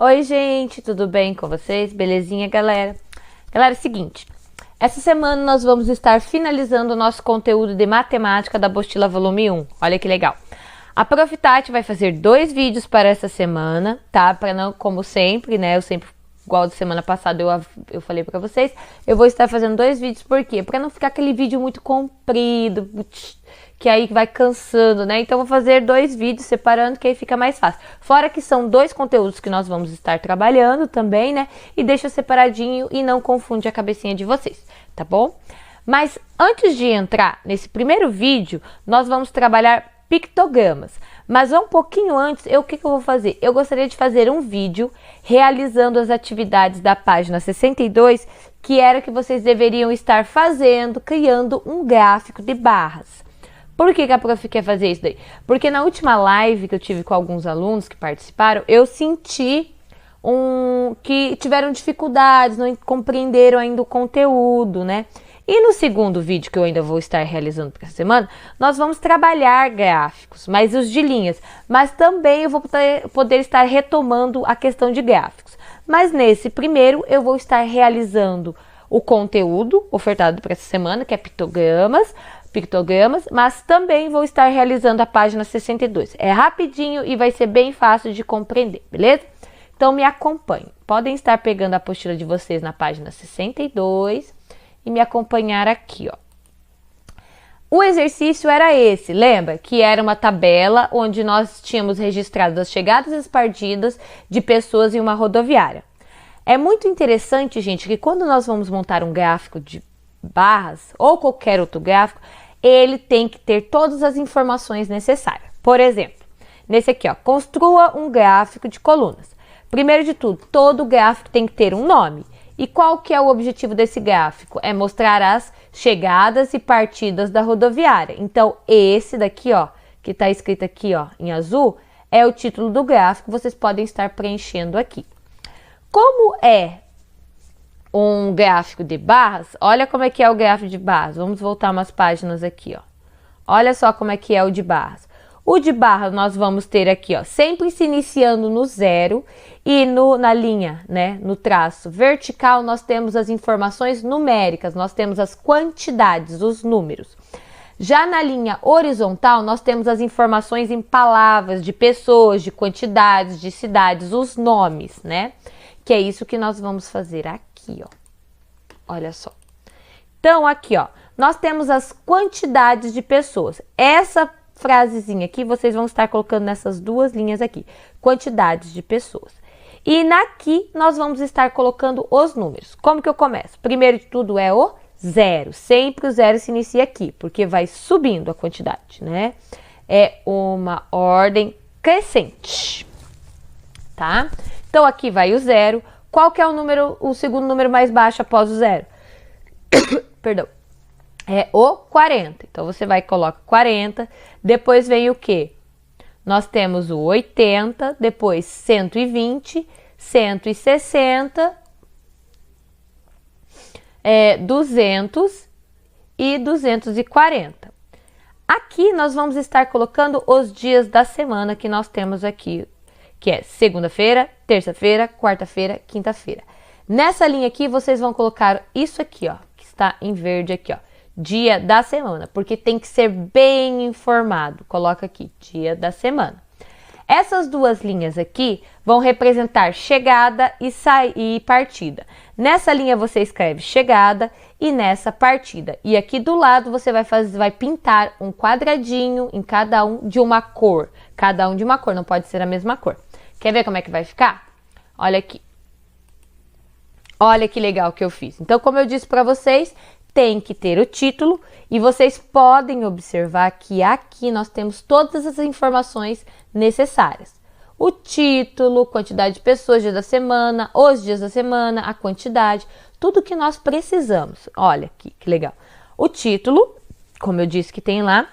Oi, gente, tudo bem com vocês? Belezinha, galera? Galera, é o seguinte, essa semana nós vamos estar finalizando o nosso conteúdo de matemática da apostila volume 1. Olha que legal. A Prof. Tati vai fazer 2 vídeos para essa semana, tá? Para não, como sempre, né? Igual da semana passada eu falei para vocês, eu vou estar fazendo 2 vídeos, por quê? Para não ficar aquele vídeo muito comprido, que aí vai cansando, né? Então, eu vou fazer 2 vídeos separando, que aí fica mais fácil. Fora que são 2 conteúdos que nós vamos estar trabalhando também, né? E deixa separadinho e não confunde a cabecinha de vocês, tá bom? Mas antes de entrar nesse primeiro vídeo, nós vamos trabalhar pictogramas. Mas um pouquinho antes, o que eu vou fazer? Eu gostaria de fazer um vídeo realizando as atividades da página 62, que era que vocês deveriam estar fazendo, criando um gráfico de barras. Por que a prof quer fazer isso daí? Porque na última live que eu tive com alguns alunos que participaram, eu senti que tiveram dificuldades, não compreenderam ainda o conteúdo, né? E no segundo vídeo que eu ainda vou estar realizando para essa semana, nós vamos trabalhar gráficos, mas os de linhas. Mas também eu vou poder estar retomando a questão de gráficos. Mas nesse primeiro eu vou estar realizando o conteúdo ofertado para essa semana, que é pictogramas, mas também vou estar realizando a página 62. É rapidinho e vai ser bem fácil de compreender, beleza? Então me acompanhem. Podem estar pegando a apostila de vocês na página 62 e me acompanhar aqui, ó. O exercício era esse, lembra? Que era uma tabela onde nós tínhamos registrado as chegadas e as partidas de pessoas em uma rodoviária. É muito interessante, gente, que quando nós vamos montar um gráfico de barras ou qualquer outro gráfico, ele tem que ter todas as informações necessárias. Por exemplo, nesse aqui, ó, construa um gráfico de colunas. Primeiro de tudo, todo gráfico tem que ter um nome. E qual que é o objetivo desse gráfico? É mostrar as chegadas e partidas da rodoviária. Então, esse daqui, ó, que está escrito aqui, ó, em azul, é o título do gráfico, vocês podem estar preenchendo aqui. Como é um gráfico de barras, olha como é que é o gráfico de barras. Vamos voltar umas páginas aqui, ó. Olha só como é que é o de barras. O de barras nós vamos ter aqui, ó, sempre se iniciando no 0 e na linha, né, no traço vertical nós temos as informações numéricas, nós temos as quantidades, os números. Já na linha horizontal nós temos as informações em palavras, de pessoas, de quantidades, de cidades, os nomes, né? Que é isso que nós vamos fazer aqui, ó. Olha só. Então, aqui, ó, nós temos as quantidades de pessoas. Essa frasezinha aqui, vocês vão estar colocando nessas 2 linhas aqui. Quantidades de pessoas. E aqui, nós vamos estar colocando os números. Como que eu começo? Primeiro de tudo é o 0. Sempre o 0 se inicia aqui, porque vai subindo a quantidade, né? É uma ordem crescente, tá? Então, aqui vai o 0. Qual que é o segundo número mais baixo após o 0? Perdão. É o 40. Então, você vai e coloca 40. Depois vem o quê? Nós temos o 80, depois 120, 160, 200 e 240. Aqui, nós vamos estar colocando os dias da semana que nós temos aqui, que é segunda-feira, terça-feira, quarta-feira, quinta-feira. Nessa linha aqui, vocês vão colocar isso aqui, ó, que está em verde aqui, ó, dia da semana, porque tem que ser bem informado. Coloca aqui, dia da semana. Essas 2 linhas aqui vão representar chegada e partida. Nessa linha você escreve chegada e nessa partida. E aqui do lado você vai pintar um quadradinho em cada um de uma cor. Cada um de uma cor, não pode ser a mesma cor. Quer ver como é que vai ficar? Olha aqui. Olha que legal que eu fiz. Então, como eu disse para vocês, tem que ter o título e vocês podem observar que aqui nós temos todas as informações necessárias. O título, quantidade de pessoas, dia da semana, os dias da semana, a quantidade, tudo que nós precisamos. Olha aqui, que legal. O título, como eu disse que tem lá,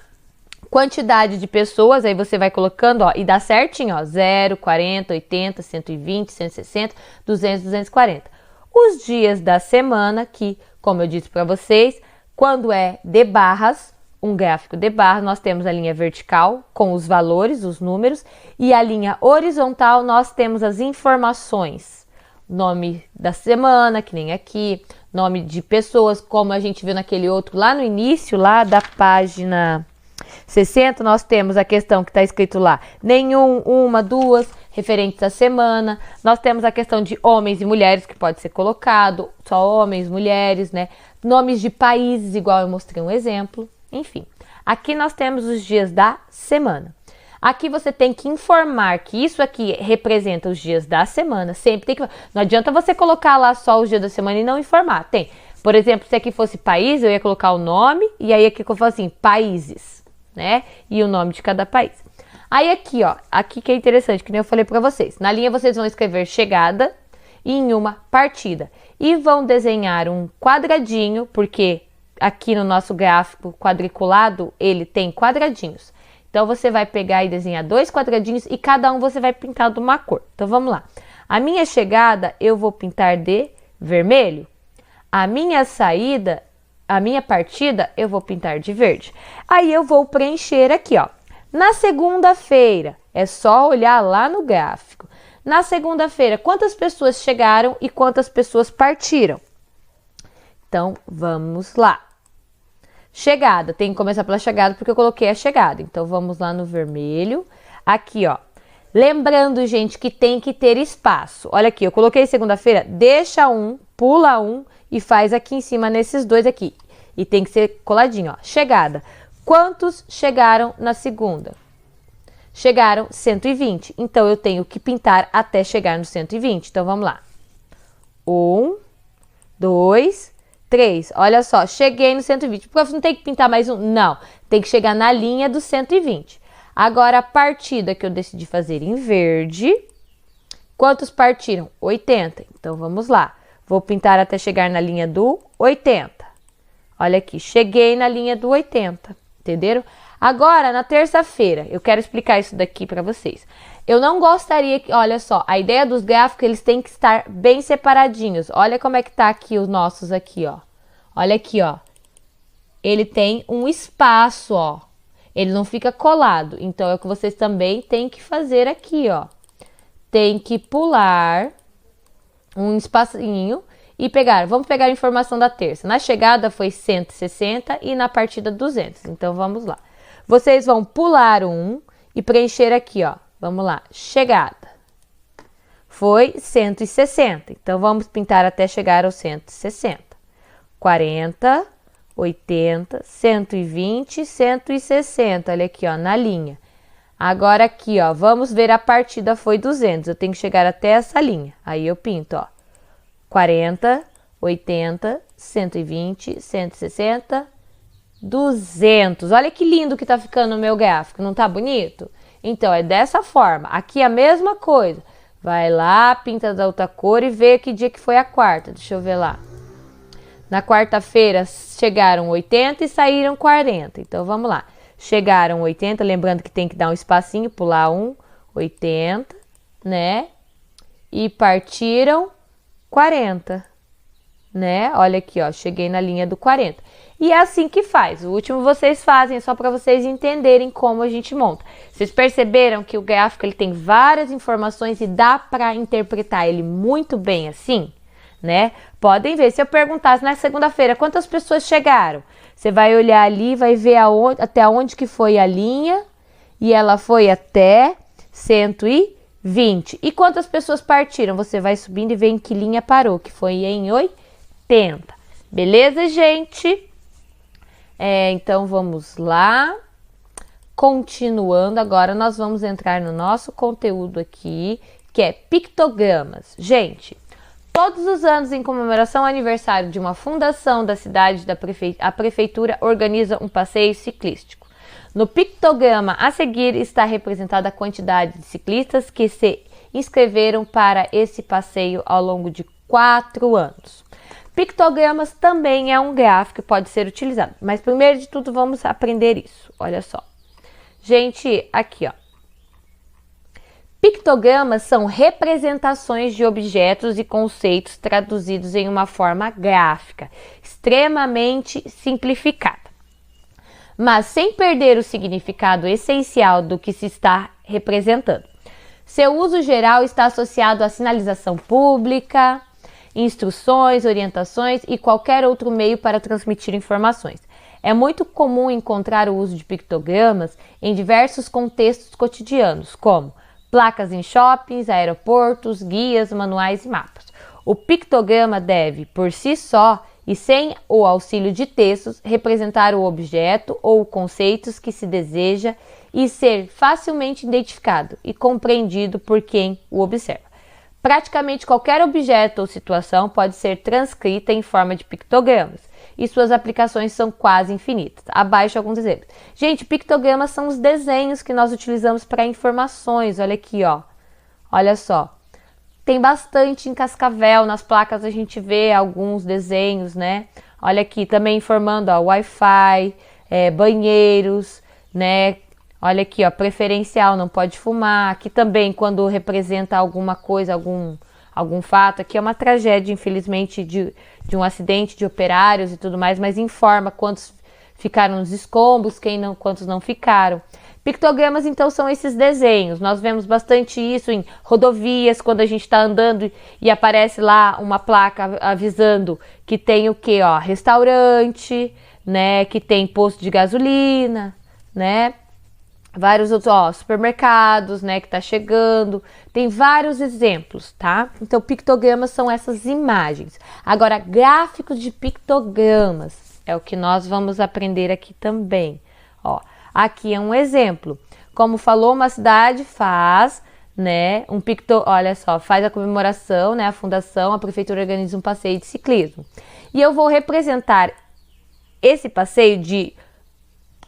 quantidade de pessoas, aí você vai colocando, ó, e dá certinho, ó, 0, 40, 80, 120, 160, 200, 240. Os dias da semana, que, como eu disse para vocês, quando é de barras, um gráfico de barra, nós temos a linha vertical com os valores, os números, e a linha horizontal nós temos as informações. Nome da semana, que nem aqui, nome de pessoas, como a gente viu naquele outro lá no início, lá da página 60, nós temos a questão que está escrito lá, nenhum, uma, duas, referentes à semana. Nós temos a questão de homens e mulheres, que pode ser colocado, só homens, mulheres, né? Nomes de países, igual eu mostrei um exemplo. Enfim, aqui nós temos os dias da semana. Aqui você tem que informar que isso aqui representa os dias da semana. Sempre tem que... Não adianta você colocar lá só os dias da semana e não informar. Tem. Por exemplo, se aqui fosse país, eu ia colocar o nome e aí aqui eu falo assim, países, né? E o nome de cada país. Aí aqui, ó, aqui que é interessante, que nem eu falei pra vocês. Na linha vocês vão escrever chegada em uma partida. E vão desenhar um quadradinho, porque aqui no nosso gráfico quadriculado, ele tem quadradinhos. Então, você vai pegar e desenhar 2 quadradinhos e cada um você vai pintar de uma cor. Então, vamos lá. A minha chegada, eu vou pintar de vermelho. A minha saída, a minha partida, eu vou pintar de verde. Aí, eu vou preencher aqui, ó. Na segunda-feira, é só olhar lá no gráfico. Na segunda-feira, quantas pessoas chegaram e quantas pessoas partiram? Então, vamos lá. Chegada, tem que começar pela chegada porque eu coloquei a chegada. Então, vamos lá no vermelho. Aqui, ó. Lembrando, gente, que tem que ter espaço. Olha aqui, eu coloquei segunda-feira, deixa um, pula um e faz aqui em cima nesses 2 aqui. E tem que ser coladinho, ó. Chegada. Quantos chegaram na segunda? Chegaram 120. Então, eu tenho que pintar até chegar no 120. Então, vamos lá. 1, 2, 3. Olha só, cheguei no 120. Porque não tem que pintar mais um? Não. Tem que chegar na linha do 120. Agora, a partida que eu decidi fazer em verde. Quantos partiram? 80. Então, vamos lá. Vou pintar até chegar na linha do 80. Olha aqui, cheguei na linha do 80. Entenderam? Agora, na terça-feira, eu quero explicar isso daqui para vocês. Eu não gostaria que, olha só, a ideia dos gráficos, eles têm que estar bem separadinhos. Olha como é que tá aqui os nossos aqui, ó. Olha aqui, ó. Ele tem um espaço, ó. Ele não fica colado. Então, é o que vocês também têm que fazer aqui, ó. Tem que pular um espacinho e pegar. Vamos pegar a informação da terça. Na chegada foi 160 e na partida 200. Então, vamos lá. Vocês vão pular um e preencher aqui, ó. Vamos lá. Chegada. Foi 160. Então, vamos pintar até chegar ao 160. 40, 80, 120, 160. Olha aqui, ó, na linha. Agora aqui, ó, vamos ver a partida foi 200. Eu tenho que chegar até essa linha. Aí eu pinto, ó. 40, 80, 120, 160, 200. Olha que lindo que tá ficando o meu gráfico, não tá bonito? Então, é dessa forma. Aqui a mesma coisa. Vai lá, pinta da outra cor e vê que dia que foi a quarta. Deixa eu ver lá. Na quarta-feira chegaram 80 e saíram 40. Então, vamos lá. Chegaram 80, lembrando que tem que dar um espacinho, pular 80, né? E partiram 40, né? Olha aqui, ó, cheguei na linha do 40. E é assim que faz. O último vocês fazem, só para vocês entenderem como a gente monta. Vocês perceberam que o gráfico ele tem várias informações e dá para interpretar ele muito bem assim, né? Podem ver, se eu perguntasse na segunda-feira quantas pessoas chegaram, você vai olhar ali, vai ver até onde que foi a linha e ela foi até 120. E quantas pessoas partiram? Você vai subindo e vê em que linha parou, que foi em 80. Beleza, gente? Então, vamos lá. Continuando, agora nós vamos entrar no nosso conteúdo aqui, que é pictogramas. Gente, todos os anos, em comemoração ao aniversário de uma fundação da cidade, a prefeitura organiza um passeio ciclístico. No pictograma a seguir está representada a quantidade de ciclistas que se inscreveram para esse passeio ao longo de 4 anos. Pictogramas também é um gráfico que pode ser utilizado, mas primeiro de tudo vamos aprender isso. Olha só. Gente, aqui, ó. Pictogramas são representações de objetos e conceitos traduzidos em uma forma gráfica, extremamente simplificada. mas sem perder o significado essencial do que se está representando. Seu uso geral está associado à sinalização pública, instruções, orientações e qualquer outro meio para transmitir informações. É muito comum encontrar o uso de pictogramas em diversos contextos cotidianos, como placas em shoppings, aeroportos, guias, manuais e mapas. O pictograma deve, por si só e sem o auxílio de textos, representar o objeto ou conceitos que se deseja e ser facilmente identificado e compreendido por quem o observa. Praticamente qualquer objeto ou situação pode ser transcrita em forma de pictogramas e suas aplicações são quase infinitas. Abaixo alguns exemplos. Gente, pictogramas são os desenhos que nós utilizamos para informações. Olha aqui, ó. Olha só. Tem bastante em Cascavel, nas placas a gente vê alguns desenhos, né? Olha aqui, também informando, ó, Wi-Fi, banheiros, né? Olha aqui, ó, preferencial, não pode fumar. Aqui também, quando representa alguma coisa, algum fato. Aqui é uma tragédia, infelizmente, de um acidente de operários e tudo mais, mas informa quantos ficaram nos escombros, quantos não ficaram. Pictogramas, então, são esses desenhos. Nós vemos bastante isso em rodovias, quando a gente está andando e aparece lá uma placa avisando que tem o quê? Ó, restaurante, né? Que tem posto de gasolina, né? Vários outros, ó, supermercados, né, que tá chegando. Tem vários exemplos, tá? Então, pictogramas são essas imagens. Agora, gráficos de pictogramas é o que nós vamos aprender aqui também. Ó, aqui é um exemplo. Como falou, uma cidade faz, né, olha só, faz a comemoração, né, a fundação, a prefeitura organiza um passeio de ciclismo. E eu vou representar esse passeio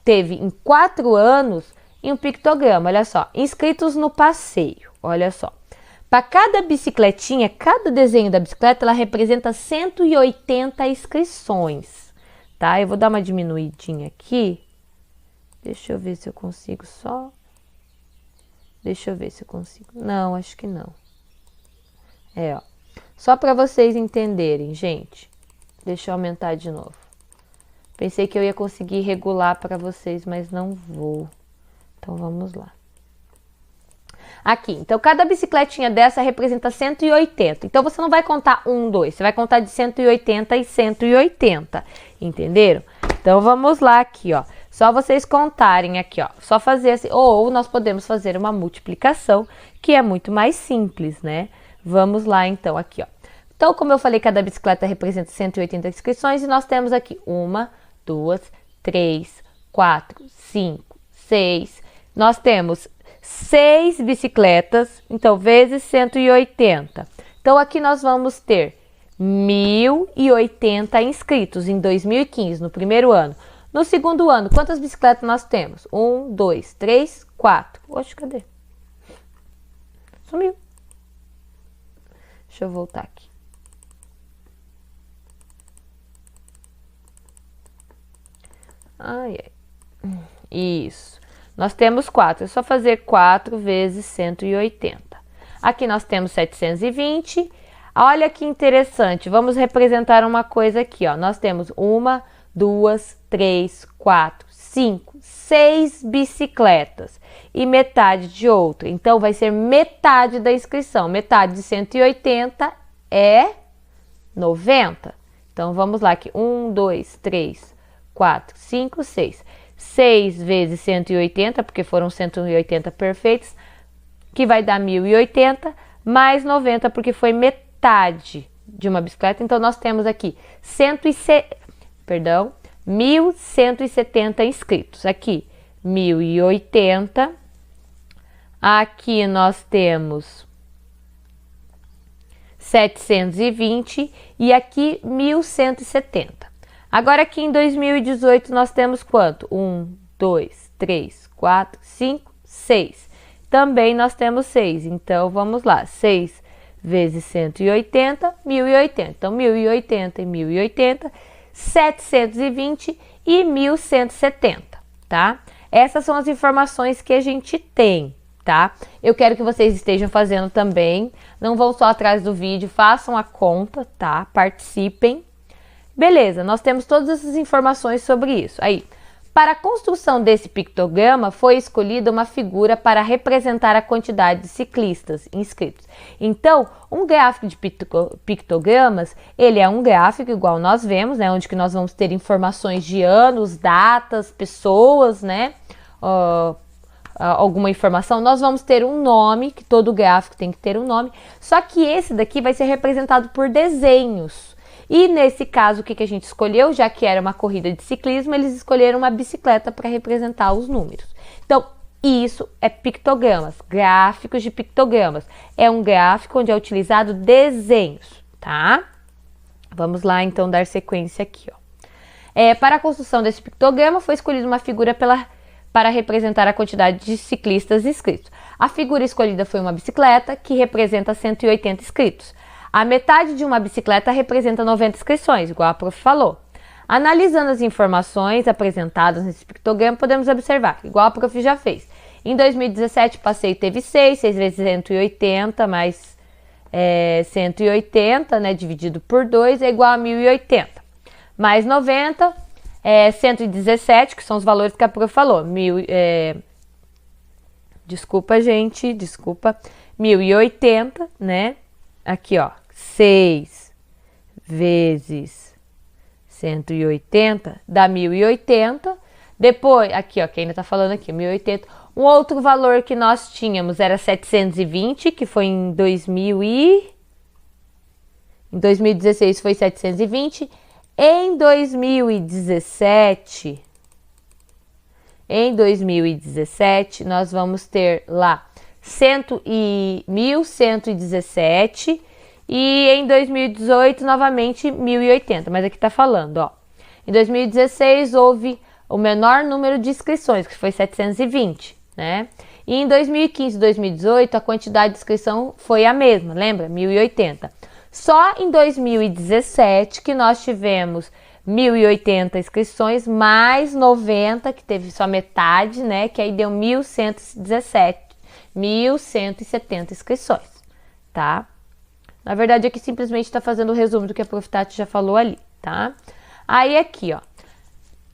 teve em 4 anos em um pictograma, olha só, inscritos no passeio, olha só. Para cada bicicletinha, cada desenho da bicicleta, ela representa 180 inscrições, tá? Eu vou dar uma diminuidinha aqui. Deixa eu ver se eu consigo só. Deixa eu ver se eu consigo. Não, acho que não. Ó. Só para vocês entenderem, gente. Deixa eu aumentar de novo. Pensei que eu ia conseguir regular para vocês, mas não vou. Então, vamos lá. Aqui, então, cada bicicletinha dessa representa 180. Então, você não vai contar 1, 2. Você vai contar de 180 e 180. Entenderam? Então, vamos lá aqui, ó. Só vocês contarem aqui, ó. Só fazer assim. Ou nós podemos fazer uma multiplicação, que é muito mais simples, né? Vamos lá, então, aqui, ó. Então, como eu falei, cada bicicleta representa 180 inscrições. E nós temos aqui 1, 2, 3, 4, 5, 6... Nós temos 6 bicicletas, então, vezes 180. Então, aqui nós vamos ter 1.080 inscritos em 2015, no primeiro ano. No segundo ano, quantas bicicletas nós temos? 1, 2, 3, 4. Oxe, cadê? Sumiu. Deixa eu voltar aqui. Ai, ai. Isso. Nós temos 4, é só fazer 4 vezes 180. Aqui nós temos 720. Olha que interessante, vamos representar uma coisa aqui, ó. Nós temos 1, 2, 3, 4, 5, 6 bicicletas e metade de outra. Então, vai ser metade da inscrição. Metade de 180 é 90. Então, vamos lá aqui. 1, 2, 3, 4, 5, 6. 6 vezes 180, porque foram 180 perfeitos, que vai dar 1.080, mais 90, porque foi metade de uma bicicleta. Então, nós temos aqui 1.170 inscritos. Aqui, 1.080. Aqui nós temos 720 e aqui 1.170. Agora aqui em 2018 nós temos quanto? 1, 2, 3, 4, 5, 6. Também nós temos 6. Então, vamos lá. 6 vezes 180, 1.080. Então, 1.080 e 1.080, 720 e 1.170, tá? Essas são as informações que a gente tem, tá? Eu quero que vocês estejam fazendo também. Não vão só atrás do vídeo, façam a conta, tá? Participem. Beleza, nós temos todas essas informações sobre isso. Aí, Para a construção desse pictograma, foi escolhida uma figura para representar a quantidade de ciclistas inscritos. Então, um gráfico de pictogramas, ele é um gráfico igual nós vemos, né, onde que nós vamos ter informações de anos, datas, pessoas, né, alguma informação. Nós vamos ter um nome, que todo gráfico tem que ter um nome, só que esse daqui vai ser representado por desenhos. E nesse caso, o que a gente escolheu, já que era uma corrida de ciclismo, eles escolheram uma bicicleta para representar os números. Então, isso é pictogramas, gráficos de pictogramas. É um gráfico onde é utilizado desenhos, tá? Vamos lá, então, dar sequência aqui, ó. Para a construção desse pictograma, foi escolhida uma figura para representar a quantidade de ciclistas inscritos. A figura escolhida foi uma bicicleta, que representa 180 inscritos. A metade de uma bicicleta representa 90 inscrições, igual a prof falou. Analisando as informações apresentadas nesse pictograma, podemos observar, igual a prof já fez. Em 2017, o passeio teve 6 vezes 180, mais 180, né, dividido por 2, é igual a 1080. Mais 90, 117, que são os valores que a prof falou. Desculpa, gente, desculpa. 1080, né? Aqui, ó, 6 vezes 180 dá 1080. Depois, aqui, ó, que ainda tá falando aqui, 1080. Um outro valor que nós tínhamos era 720, que foi em 2016 foi 720. Em 2017, nós vamos ter lá 1117 e em 2018 novamente 1080, mas aqui tá falando, ó. Em 2016 houve o menor número de inscrições, que foi 720, né? E em 2015 e 2018 a quantidade de inscrição foi a mesma, lembra? 1080. Só em 2017 que nós tivemos 1080 inscrições, mais 90, que teve só metade, né? Que aí deu 1170 inscrições, tá? Na verdade, aqui simplesmente está fazendo o resumo do que a prof. Tati já falou ali, tá? Aí aqui, ó.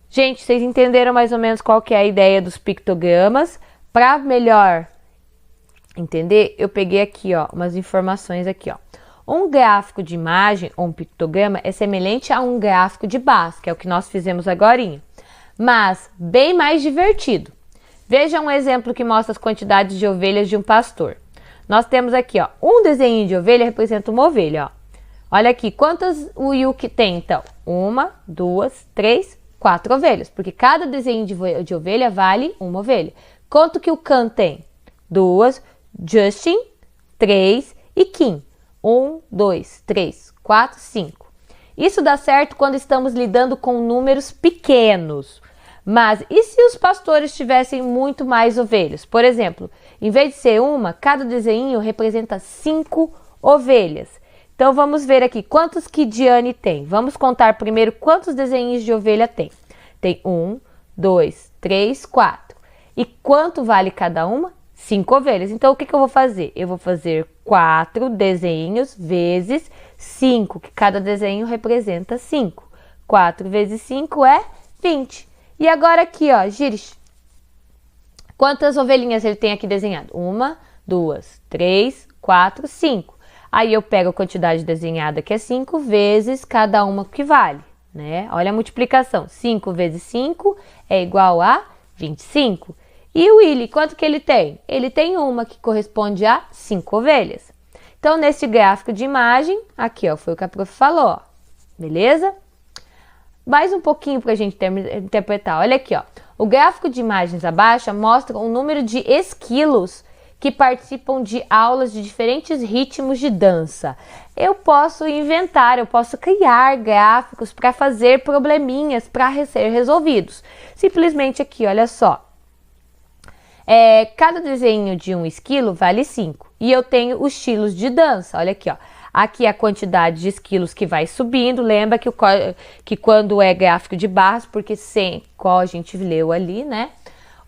Gente, vocês entenderam mais ou menos qual que é a ideia dos pictogramas? Para melhor entender, eu peguei aqui, ó, umas informações aqui, ó. Um gráfico de imagem ou um pictograma é semelhante a um gráfico de barras, que é o que nós fizemos agorinha, mas bem mais divertido. Veja um exemplo que mostra as quantidades de ovelhas de um pastor. Nós temos aqui, ó, um desenho de ovelha representa uma ovelha, ó. Olha aqui, quantas o Yuki tem, então? 1, 2, 3, 4 ovelhas, porque cada desenho de ovelha vale uma ovelha. Quanto que o Kan tem? 2, Justin, 3 e Kim. 1, 2, 3, 4, 5. Isso dá certo quando estamos lidando com números pequenos. Mas e se os pastores tivessem muito mais ovelhas? Por exemplo, em vez de ser uma, cada desenho representa 5 ovelhas. Então vamos ver aqui quantos que Diane tem. Vamos contar primeiro quantos desenhos de ovelha tem. Tem 1, 2, 3, 4. E quanto vale cada uma? 5 ovelhas. Então o que eu vou fazer? Eu vou fazer 4 desenhos vezes 5, que cada desenho representa 5. 4 vezes 5 é 20. E agora aqui, ó, Gires, quantas ovelhinhas ele tem aqui desenhado? 1, 2, 3, 4, 5. Aí eu pego a quantidade desenhada, que é 5, vezes cada uma que vale, né? Olha a multiplicação. 5 vezes 5 é igual a 25. E o Willy, quanto que ele tem? Ele tem uma que corresponde a 5 ovelhas. Então, nesse gráfico de imagem, aqui, ó, foi o que a prof falou, ó. Beleza? Mais um pouquinho para a gente interpretar. Olha aqui, ó. O gráfico de imagens abaixo mostra o número de esquilos que participam de aulas de diferentes ritmos de dança. Eu posso inventar, eu posso criar gráficos para fazer probleminhas para ser resolvidos. Simplesmente aqui, olha só. Cada desenho de um esquilo vale 5. E eu tenho os estilos de dança. Olha aqui, ó. Aqui a quantidade de esquilos que vai subindo. Lembra que quando é gráfico de barras, porque qual a gente leu ali, né?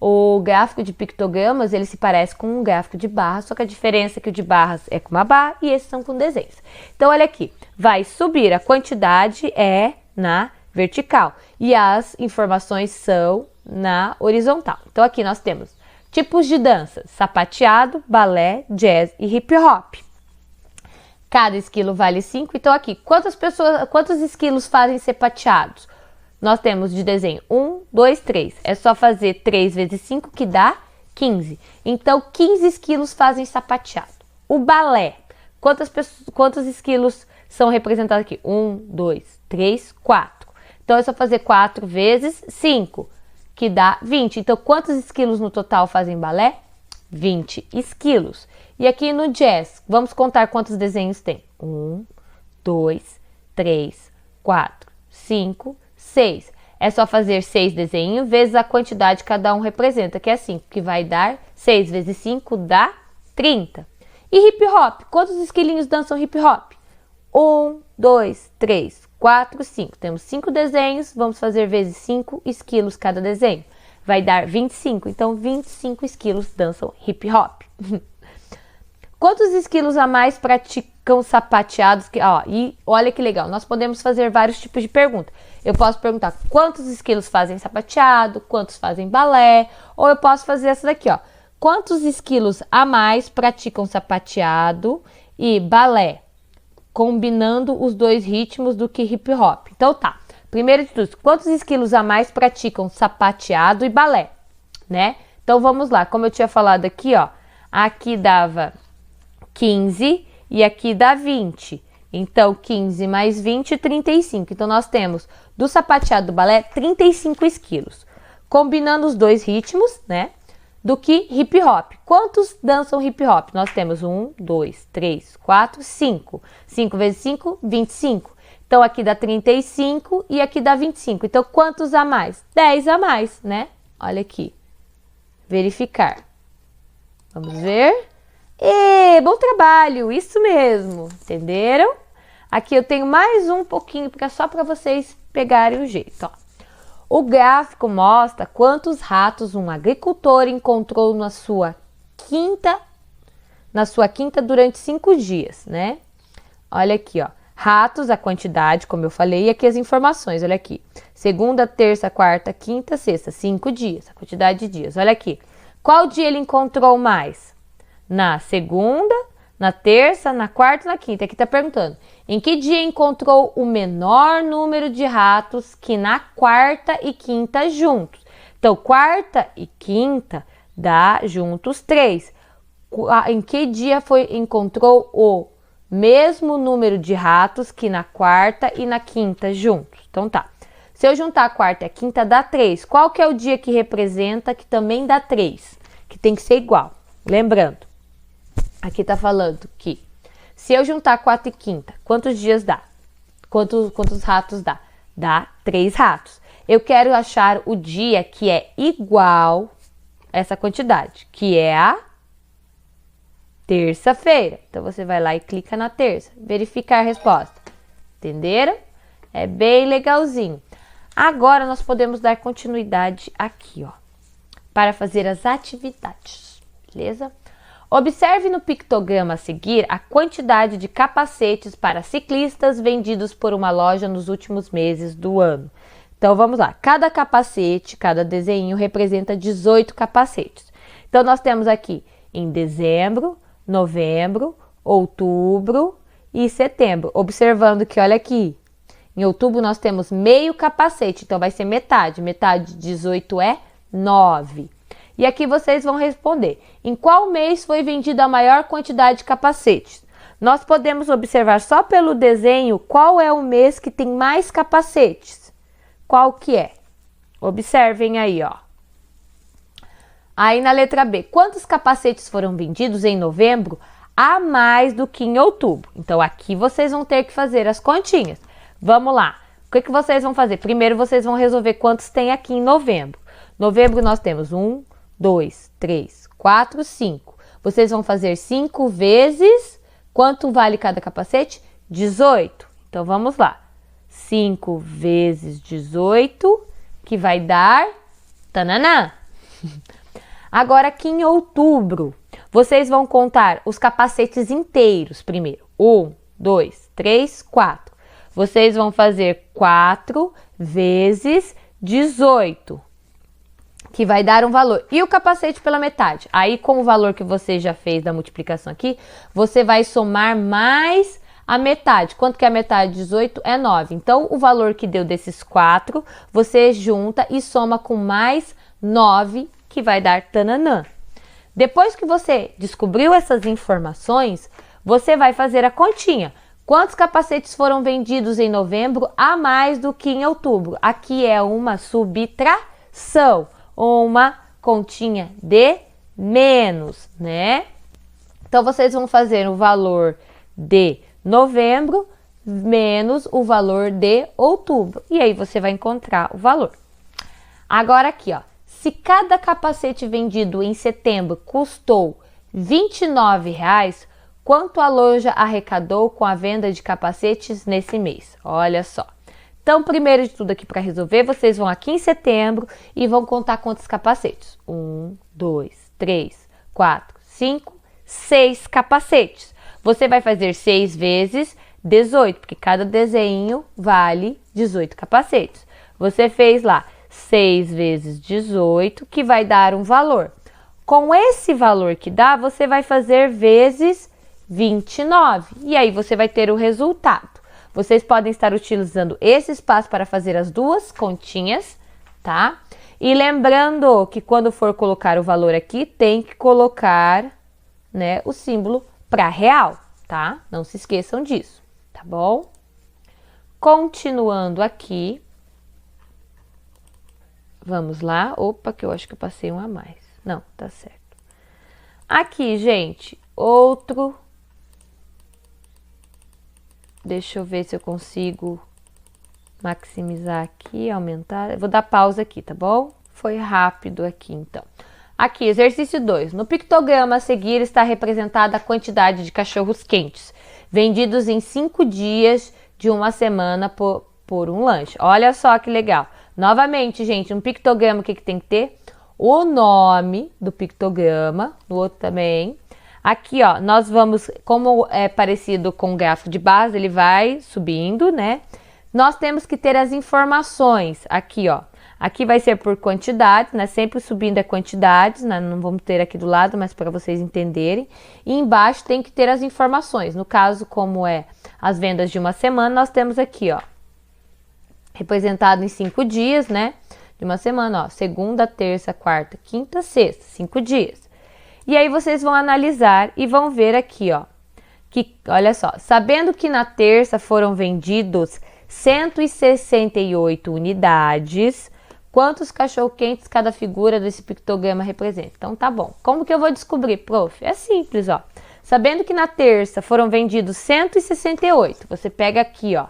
O gráfico de pictogramas, ele se parece com um gráfico de barras, só que a diferença é que o de barras é com uma barra e esses são com desenhos. Então, olha aqui. Vai subir. A quantidade é na vertical. E as informações são na horizontal. Então, aqui nós temos tipos de dança: sapateado, balé, jazz e hip hop. Cada esquilo vale 5. Então, aqui, quantos esquilos fazem sapateados? Nós temos de desenho 1, 2, 3. É só fazer 3 vezes 5 que dá 15. Então, 15 esquilos fazem sapateado. O balé, quantos esquilos são representados aqui? 1, 2, 3, 4. Então, é só fazer 4 vezes 5, que dá 20. Então, quantos esquilos no total fazem balé? 20 esquilos. E aqui no jazz, vamos contar quantos desenhos tem. 1, 2, 3, 4, 5, 6. É só fazer 6 desenhos vezes a quantidade que cada um representa, que é 5, que vai dar 6 vezes 5 dá 30. E hip hop, quantos esquilinhos dançam hip hop? 1, 2, 3, 4, 5. Temos 5 desenhos, vamos fazer vezes 5 esquilos cada desenho. Vai dar 25, então 25 esquilos dançam hip hop. Quantos esquilos a mais praticam sapateados? E olha que legal, nós podemos fazer vários tipos de pergunta. Eu posso perguntar quantos esquilos fazem sapateado, quantos fazem balé, ou eu posso fazer essa daqui, ó. Quantos esquilos a mais praticam sapateado e balé, combinando os dois ritmos do que hip hop? Então tá, primeiro de tudo, quantos esquilos a mais praticam sapateado e balé, né? Então vamos lá, como eu tinha falado aqui, ó, aqui dava 15 e aqui dá 20. Então, 15 mais 20, 35. Então, nós temos do sapateado do balé 35 esquilos. Combinando os dois ritmos, né? Do que hip hop. Quantos dançam hip hop? Nós temos 1, 2, 3, 4, 5. 5 vezes 5, 25. Então, aqui dá 35 e aqui dá 25. Então, quantos a mais? 10 a mais, né? Olha aqui. Verificar. Vamos ver. E bom trabalho, isso mesmo, entenderam? Aqui eu tenho mais um pouquinho, porque é só para vocês pegarem o jeito, ó. O gráfico mostra quantos ratos um agricultor encontrou na sua quinta durante 5 dias, né? Olha aqui, ó. Ratos, a quantidade, como eu falei, e aqui as informações, olha aqui. Segunda, terça, quarta, quinta, sexta, 5 dias, a quantidade de dias. Olha aqui. Qual dia ele encontrou mais? Na segunda, na terça, na quarta e na quinta. Aqui tá perguntando, em que dia encontrou o menor número de ratos que na quarta e quinta juntos? Então, quarta e quinta dá juntos 3. Em que dia encontrou o mesmo número de ratos que na quarta e na quinta juntos? Então tá. Se eu juntar a quarta e a quinta dá 3. Qual que é o dia que representa que também dá 3? Que tem que ser igual. Lembrando. Aqui tá falando que se eu juntar 4 e quinta, quantos dias dá? Quantos ratos dá? Dá 3 ratos. Eu quero achar o dia que é igual a essa quantidade, que é a terça-feira. Então, você vai lá e clica na terça. Verificar a resposta. Entenderam? É bem legalzinho. Agora, nós podemos dar continuidade aqui, ó, para fazer as atividades. Beleza? Observe no pictograma a seguir a quantidade de capacetes para ciclistas vendidos por uma loja nos últimos meses do ano. Então, vamos lá. Cada capacete, cada desenho representa 18 capacetes. Então, nós temos aqui em dezembro, novembro, outubro e setembro. Observando que, olha aqui, em outubro nós temos meio capacete, então vai ser metade. Metade de 18 é 9. E aqui vocês vão responder. Em qual mês foi vendida a maior quantidade de capacetes? Nós podemos observar só pelo desenho qual é o mês que tem mais capacetes. Qual que é? Observem aí, ó. Aí na letra B, quantos capacetes foram vendidos em novembro a mais do que em outubro? Então aqui vocês vão ter que fazer as continhas. Vamos lá. O que vocês vão fazer? Primeiro vocês vão resolver quantos tem aqui em novembro. Novembro nós temos 1, 2, 3, 4, 5. Vocês vão fazer 5 vezes... Quanto vale cada capacete? 18. Então, vamos lá. 5 vezes 18, que vai dar... Tananã! Agora, aqui em outubro, vocês vão contar os capacetes inteiros primeiro. 1, 2, 3, 4. vocês vão fazer 4 vezes 18, que vai dar um valor. E o capacete pela metade. Aí, com o valor que você já fez da multiplicação aqui, você vai somar mais a metade. Quanto que é a metade de 18? É 9. Então, o valor que deu desses 4, você junta e soma com mais 9, que vai dar tananã. Depois que você descobriu essas informações, você vai fazer a continha. Quantos capacetes foram vendidos em novembro a mais do que em outubro? Aqui é uma subtração, uma continha de menos, né? Então, vocês vão fazer o valor de novembro menos o valor de outubro. E aí, você vai encontrar o valor. Agora aqui, ó. Se cada capacete vendido em setembro custou R$29, quanto a loja arrecadou com a venda de capacetes nesse mês? Olha só. Então, primeiro de tudo aqui para resolver, vocês vão aqui em setembro e vão contar quantos capacetes. 1, 2, 3, 4, 5, 6 capacetes. Você vai fazer 6 vezes 18, porque cada desenho vale 18 capacetes. Você fez lá 6 vezes 18, que vai dar um valor. Com esse valor que dá, você vai fazer vezes 29. E aí, você vai ter o resultado. Vocês podem estar utilizando esse espaço para fazer as duas continhas, tá? E lembrando que quando for colocar o valor aqui, tem que colocar, né, o símbolo para real, tá? Não se esqueçam disso, tá bom? Continuando aqui. Vamos lá. Opa, que eu acho que eu passei um a mais. Não, tá certo. Aqui, gente, outro. Deixa eu ver se eu consigo maximizar aqui, aumentar. Eu vou dar pausa aqui, tá bom? Foi rápido aqui, então. Aqui, exercício 2. No pictograma a seguir está representada a quantidade de cachorros quentes vendidos em 5 dias de uma semana por um lanche. Olha só que legal. Novamente, gente, um pictograma, o que tem que ter? O nome do pictograma, no outro também. Aqui, ó, nós vamos, como é parecido com o gráfico de base, ele vai subindo, né? Nós temos que ter as informações aqui, ó. Aqui vai ser por quantidades, né? Sempre subindo é quantidades, né? Não vamos ter aqui do lado, mas para vocês entenderem. E embaixo tem que ter as informações. No caso, como é as vendas de uma semana, nós temos aqui, ó, representado em 5 dias, né? De uma semana, ó, segunda, terça, quarta, quinta, sexta, 5 dias. E aí vocês vão analisar e vão ver aqui, ó, que, olha só, sabendo que na terça foram vendidos 168 unidades, quantos cachorro-quentes cada figura desse pictograma representa? Então, tá bom. Como que eu vou descobrir, prof? É simples, ó. Sabendo que na terça foram vendidos 168, você pega aqui, ó,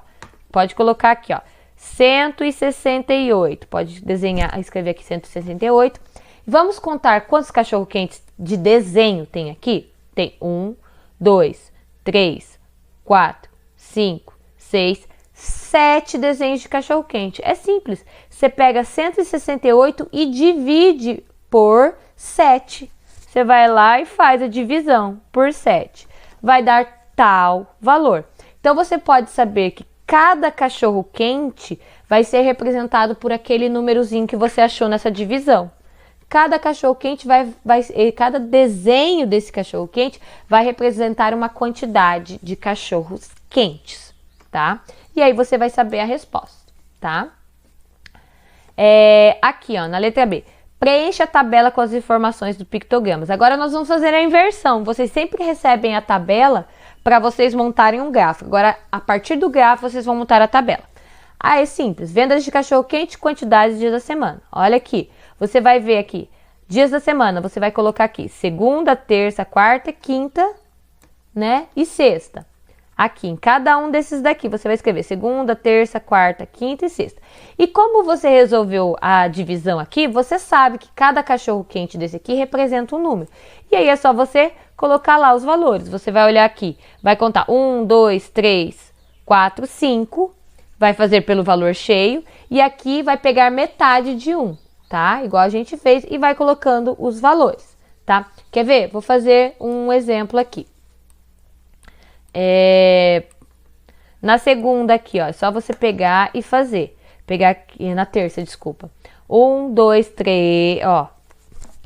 pode colocar aqui, ó, 168, pode desenhar, escrever aqui 168. Vamos contar quantos cachorro-quentes de desenho tem aqui? Tem 1, 2, 3, 4, 5, 6, 7 desenhos de cachorro-quente. É simples. Você pega 168 e divide por 7. Você vai lá e faz a divisão por 7. Vai dar tal valor. Então, você pode saber que cada cachorro-quente vai ser representado por aquele númerozinho que você achou nessa divisão. Cada cachorro-quente cada desenho desse cachorro-quente vai representar uma quantidade de cachorros quentes, tá? E aí você vai saber a resposta, tá? Aqui, ó, na letra B. Preencha a tabela com as informações do pictogramas. Agora nós vamos fazer a inversão. Vocês sempre recebem a tabela para vocês montarem um gráfico. Agora, a partir do gráfico, vocês vão montar a tabela. Ah, é simples. Vendas de cachorro-quente, quantidade de dias da semana. Olha aqui. Você vai ver aqui. Dias da semana, você vai colocar aqui. Segunda, terça, quarta, quinta, né? E sexta. Aqui, em cada um desses daqui, você vai escrever segunda, terça, quarta, quinta e sexta. E como você resolveu a divisão aqui, você sabe que cada cachorro-quente desse aqui representa um número. E aí é só você colocar lá os valores. Você vai olhar aqui, vai contar 1, 2, 3, 4, 5, vai fazer pelo valor cheio. E aqui vai pegar metade de 1, tá? Igual a gente fez e vai colocando os valores, tá? Quer ver? Vou fazer um exemplo aqui. Na segunda aqui, ó, é só você pegar e fazer. Pegar aqui, na terça, desculpa. 1, 2, 3, ó.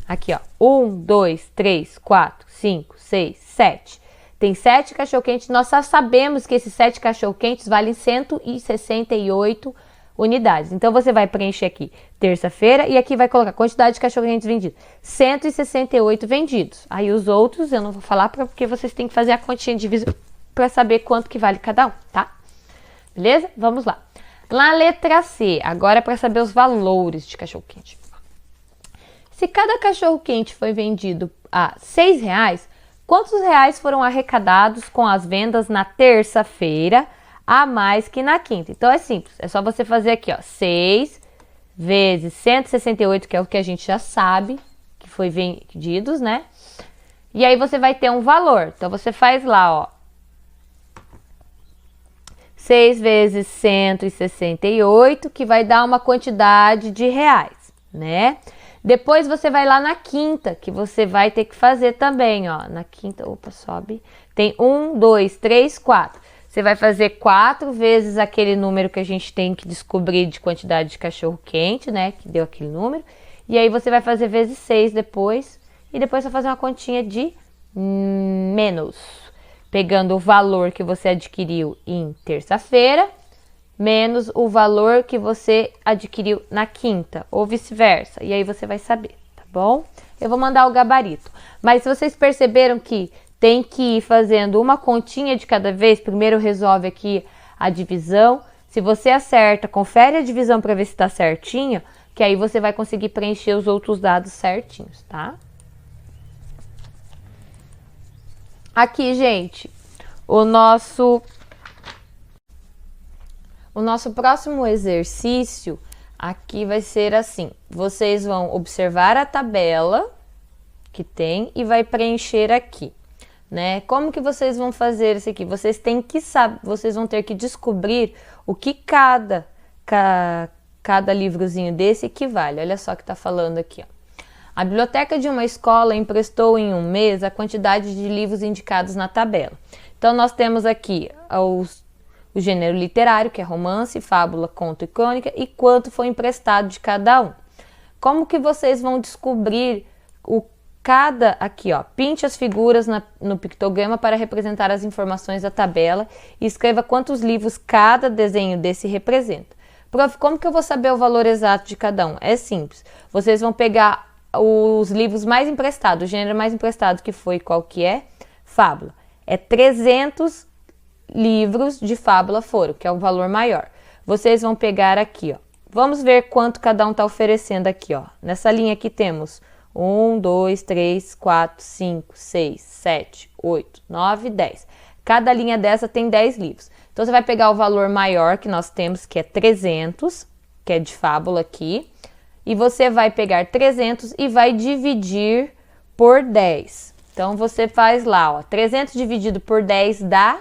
Aqui, ó. 1, 2, 3, 4, 5, 6, 7. Tem 7 cachorro-quentes. Nós só sabemos que esses 7 cachorro-quentes valem 168 unidades. Então, você vai preencher aqui terça-feira e aqui vai colocar quantidade de cachorro-quentes vendidos. 168 vendidos. Aí, os outros eu não vou falar porque vocês têm que fazer a continha de divisão para saber quanto que vale cada um, tá? Beleza? Vamos lá. Na letra C, agora é para saber os valores de cachorro-quente. Se cada cachorro-quente foi vendido a R$6, quantos reais foram arrecadados com as vendas na terça-feira a mais que na quinta? Então, é simples. É só você fazer aqui, ó. 6 vezes 168, que é o que a gente já sabe que foi vendidos, né? E aí, você vai ter um valor. Então, você faz lá, ó. 6 vezes 168, que vai dar uma quantidade de reais, né? Depois você vai lá na quinta, que você vai ter que fazer também, ó. Na quinta, opa, sobe. Tem 1, 2, 3, 4. Você vai fazer 4 vezes aquele número que a gente tem que descobrir de quantidade de cachorro-quente, né? Que deu aquele número. E aí você vai fazer vezes 6 depois. E depois você vai fazer uma continha de menos. Pegando o valor que você adquiriu em terça-feira, menos o valor que você adquiriu na quinta, ou vice-versa. E aí você vai saber, tá bom? Eu vou mandar o gabarito. Mas se vocês perceberam que tem que ir fazendo uma continha de cada vez, primeiro resolve aqui a divisão. Se você acerta, confere a divisão para ver se está certinho, que aí você vai conseguir preencher os outros dados certinhos, tá? Aqui, gente, o nosso próximo exercício aqui vai ser assim. Vocês vão observar a tabela que tem e vai preencher aqui, né? Como que vocês vão fazer isso aqui? Vocês têm que saber, vocês vão ter que descobrir o que cada livrozinho desse equivale. Olha só o que tá falando aqui, ó. A biblioteca de uma escola emprestou em um mês a quantidade de livros indicados na tabela. Então, nós temos aqui o gênero literário, que é romance, fábula, conto e crônica, e quanto foi emprestado de cada um. Como que vocês vão descobrir aqui, ó, pinte as figuras no pictograma para representar as informações da tabela e escreva quantos livros cada desenho desse representa. Prof, como que eu vou saber o valor exato de cada um? É simples. Vocês vão pegar os livros mais emprestados, o gênero mais emprestado que foi qual que é? Fábula. É 300 livros de fábula foram, que é o valor maior. Vocês vão pegar aqui, ó. Vamos ver quanto cada um está oferecendo aqui, ó. Nessa linha aqui temos 1, 2, 3, 4, 5, 6, 7, 8, 9, 10. Cada linha dessa tem 10 livros. Então, você vai pegar o valor maior que nós temos, que é 300, que é de fábula aqui. E você vai pegar 300 e vai dividir por 10. Então, você faz lá, ó. 300 dividido por 10 dá...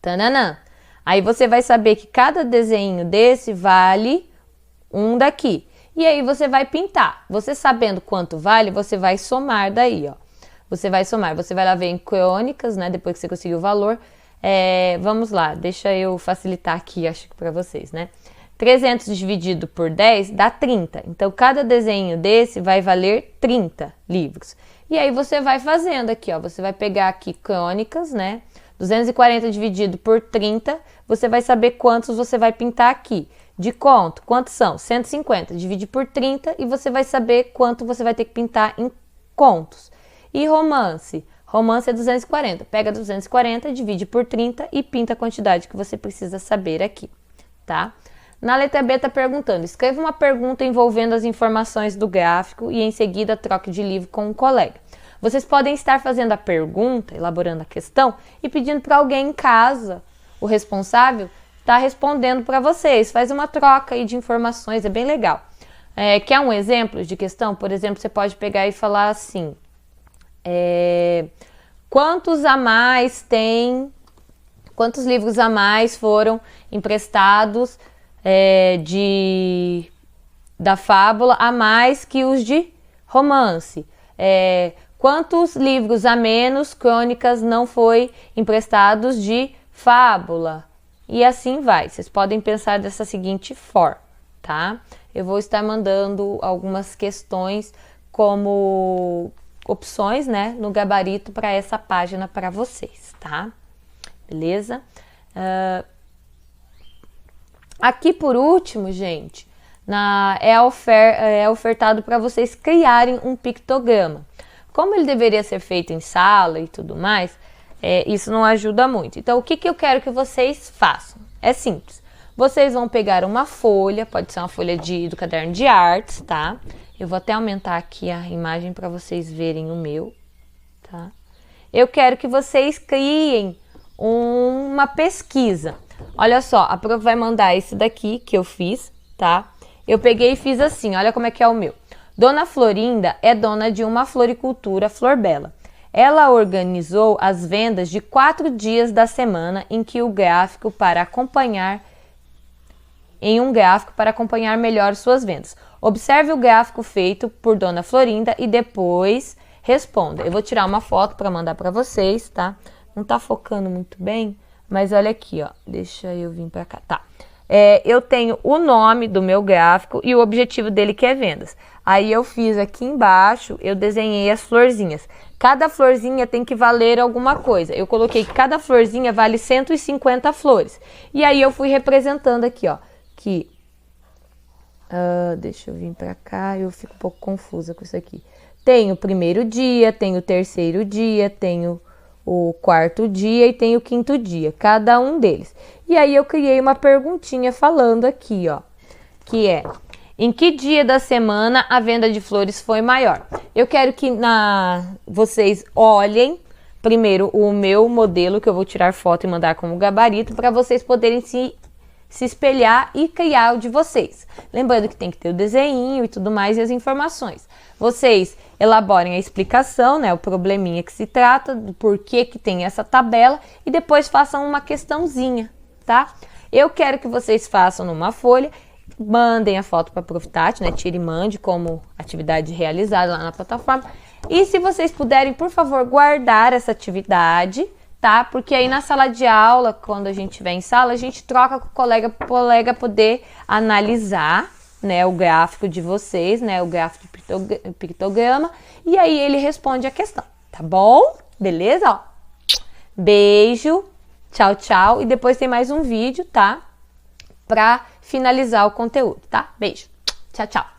Tananã. Aí, você vai saber que cada desenho desse vale um daqui. E aí, você vai pintar. Você sabendo quanto vale, você vai somar daí, ó. Você vai somar. Você vai lá ver em crônicas, né? Depois que você conseguiu o valor. Vamos lá. Deixa eu facilitar aqui, acho que pra vocês, né? 300 dividido por 10 dá 30. Então, cada desenho desse vai valer 30 livros. E aí, você vai fazendo aqui, ó. Você vai pegar aqui crônicas, né? 240 dividido por 30, você vai saber quantos você vai pintar aqui. De conto, quantos são? 150. Divide por 30 e você vai saber quanto você vai ter que pintar em contos. E romance? Romance é 240. Pega 240, divide por 30 e pinta a quantidade que você precisa saber aqui, tá? Na letra B está perguntando, escreva uma pergunta envolvendo as informações do gráfico e em seguida troque de livro com um colega. Vocês podem estar fazendo a pergunta, elaborando a questão e pedindo para alguém em casa, o responsável, tá respondendo para vocês. Faz uma troca aí de informações, é bem legal. Quer um exemplo de questão? Por exemplo, você pode pegar e falar assim, quantos livros a mais foram emprestados da fábula a mais que os de romance? Quantos livros a menos crônicas não foi emprestados de fábula e assim vai. Vocês podem pensar dessa seguinte forma, tá? Eu vou estar mandando algumas questões como opções, né, no gabarito para essa página para vocês, tá? Beleza? Aqui por último, gente, é ofertado para vocês criarem um pictograma. Como ele deveria ser feito em sala e tudo mais, isso não ajuda muito. Então, o que eu quero que vocês façam? É simples. Vocês vão pegar uma folha, pode ser uma folha do caderno de artes, tá? Eu vou até aumentar aqui a imagem para vocês verem o meu, tá? Eu quero que vocês criem uma pesquisa. Olha só, a prof vai mandar esse daqui que eu fiz, tá? Eu peguei e fiz assim, olha como é que é o meu. Dona Florinda é dona de uma floricultura Flor Bela. Ela organizou as vendas de 4 dias da semana em um gráfico para acompanhar melhor suas vendas. Observe o gráfico feito por Dona Florinda e depois responda. Eu vou tirar uma foto para mandar para vocês, tá? Não tá focando muito bem, mas olha aqui, ó. Deixa eu vir para cá, tá? Eu tenho o nome do meu gráfico e o objetivo dele que é vendas. Aí eu fiz aqui embaixo, eu desenhei as florzinhas. Cada florzinha tem que valer alguma coisa. Eu coloquei que cada florzinha vale 150 flores. E aí eu fui representando aqui, ó. Que deixa eu vir pra cá, eu fico um pouco confusa com isso aqui. Tem o primeiro dia, tem o terceiro dia, tem o quarto dia e tem o quinto dia, cada um deles. E aí eu criei uma perguntinha falando aqui, ó, que é: em que dia da semana a venda de flores foi maior? Eu quero que vocês olhem primeiro o meu modelo, que eu vou tirar foto e mandar como gabarito, para vocês poderem se espelhar e criar o de vocês. Lembrando que tem que ter o desenho e tudo mais e as informações. Vocês elaborem a explicação, né, o probleminha que se trata, do porquê que tem essa tabela e depois façam uma questãozinha, tá? Eu quero que vocês façam numa folha, mandem a foto para a Prof. Tati, né, tire e mande como atividade realizada lá na plataforma. E se vocês puderem, por favor, guardar essa atividade, tá? Porque aí na sala de aula, quando a gente estiver em sala, a gente troca com o colega para o colega poder analisar, né, o gráfico de vocês, né, o gráfico de pictograma, e aí ele responde a questão, tá bom? Beleza? Ó, beijo, tchau, tchau, e depois tem mais um vídeo, tá? Pra finalizar o conteúdo, tá? Beijo, tchau, tchau.